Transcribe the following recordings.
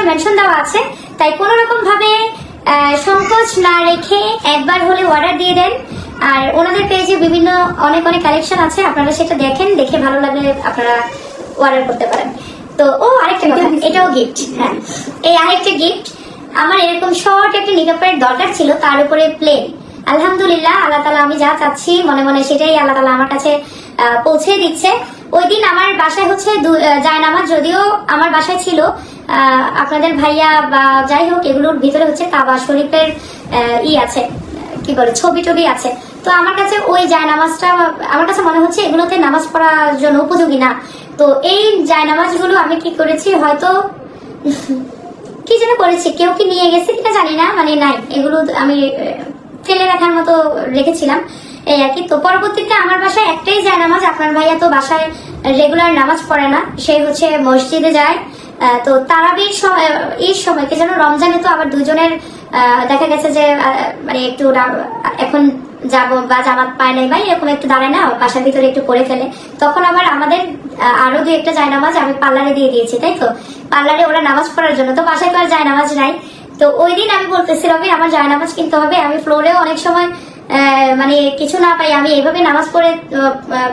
পেজে মেনশন দেওয়া আছে, তাই কোনো রকম ভাবে সংকোচ না রেখে একবার হলে অর্ডার দিয়ে দেন। আর ওনাদের পেজে বিভিন্ন অনেক কালেকশন আছে, আপনারা সেটা দেখেন, দেখে ভালো লাগলে আপনারা অর্ডার করতে পারেন। তো আরেকটা কথা, এটাও গিফট। হ্যাঁ, এই আরেকটা গিফট। আমার এরকম শর্ট একটা নিকাপের দরকার ছিল, তার উপরে প্লেন। আলহামদুলিল্লাহ, আল্লাহ তাআলা আমি যা চাচ্ছি মনে মনে সেটাই আল্লাহ তাআলা আমার কাছে পৌঁছে দিচ্ছে। ওই দিন আমার বাসায় হচ্ছে জায়নামাজ, যদিও আমার বাসায় ছিল, আপনাদের ভাইয়া বা যাই হোক এগুলোর ভিতরে হচ্ছে কাবা শরীফের আছে, কি বলে, ছবি টবি আছে। তো আমার কাছে ওই জায়নামাজটা আমার কাছে মনে হচ্ছে এগুলোতে নামাজ পড়ার জন্য উপযোগী না। তো এই জায়নামাজগুলো আমি কি করেছি, হয়তো কি যেন করেছি, কেউ কি নিয়ে গেছে কিনা জানি না, মানে নাই, এগুলো আমি ফেলে রাখার মতো রেখেছিলাম, এই আর কি। তো পরবর্তীতে আমার বাসায় একটাই জায়নামাজ, আপনার ভাইয়া তো বাসায় রেগুলার নামাজ পড়ে না, সে হচ্ছে মসজিদে যায়। তো তারাবির এই সময়কে যেন রমজানে তো আবার দুজনের দেখা গেছে যে মানে একটু এখন যাবো বা জামাত পায় নাই বা এরকম একটু দাঁড়ায় না, বাসার ভিতরে একটু করে ফেলে, তখন আবার আমাদের আরো দুই একটা জায়নামাজ আমি পার্লারে দিয়ে দিয়েছি, তাই তো পার্লারে ওরা নামাজ পড়ার জন্য, তো বাসায় তো আর জায়নামাজ নাই। তো ওই দিন আমি বলতেছি রবি আমার জায়নামাজ কিনতে হবে। আমি ফ্লোরেও অনেক সময় মানে কিছু না পাই, আমি এইভাবে নামাজ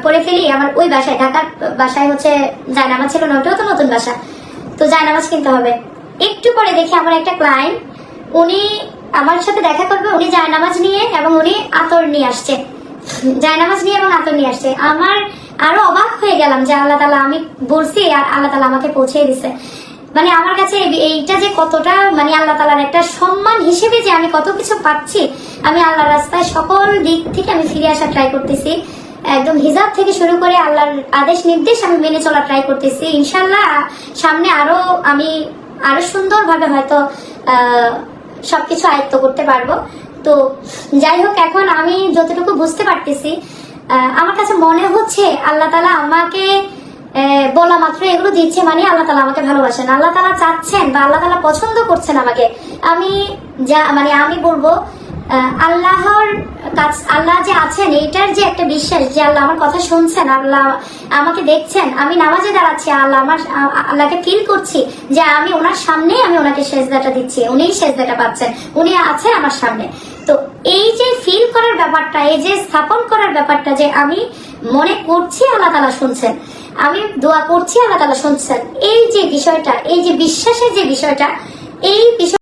পড়ে ফেলি। আমার ওই বাসায়, ঢাকার বাসায় হচ্ছে জায়নামাজ ছিল না, ওটাও তো নতুন বাসা, তো জায়নামাজ কিনতে হবে। একটু পরে দেখি আমার একটা ক্লায়েন্ট, উনি আমার সাথে দেখা করবে, উনি জায়নামাজ নিয়ে এবং উনি আতর নিয়ে আসছে, জায়নামাজ নিয়ে এবং আতর নিয়ে আসছে। আমার আরো অবাক হয়ে গেলাম যে আল্লাহ তাআলা, আমি বলছি আর আল্লাহ তাআলা আমাকে পৌঁছে দিছে। মানে আমার কাছে এইটা যে কতটা, মানে আল্লাহ তাআলার একটা সম্মান হিসেবে যে আমি কত কিছু পাচ্ছি। আমি আল্লাহর রাস্তায় সকল দিক থেকে আমি ফিরে আসা ট্রাই করতেছি, একদম হিজাব থেকে শুরু করে আল্লাহর আদেশ নির্দেশ আমি মেনে চলা ট্রাই করতেছি। ইনশাল্লাহ সামনে আমি আরো সুন্দরভাবে হয়তো সবকিছু আয়ত্ত করতে পারবো। তো যাই হোক, এখন আমি যতটুকু বুঝতে পারতেছি, আমার কাছে মনে হচ্ছে আল্লাহ তাআলা আমাকে বলা মাত্র এগুলো দিচ্ছে, মানে আল্লাহ তাআলা আমাকে ভালোবাসেন, আল্লাহ তাআলা চাচ্ছেন বা আল্লাহ তাআলা পছন্দ করছেন আমাকে। আমি বলবো আল্লাহর কাছে, আল্লাহ যে আছেন এইটার যে একটা বিশ্বাস, যে আল্লাহ আমার কথা শুনছেন, আল্লাহ আমাকে দেখছেন, আমি নামাজে দাঁড়াচ্ছি, আল্লাহকে ফিল করছি যে আমি ওনার সামনে, আমি ওনাকে সেজদাটা দিচ্ছি, উনিই সেজদাটা পাচ্ছেন, উনি আছেন আমার সামনে। তো এই যে ফিল করার ব্যাপারটা, এই যে স্থাপন করার ব্যাপারটা, যে আমি মনে করছি আল্লাহ তাআলা শুনছেন, আমি দোয়া করছি আল্লাহ তাআলা শুনছেন, এই যে বিষয়টা, এই যে বিশ্বাসের যে বিষয়টা, এই বিষয়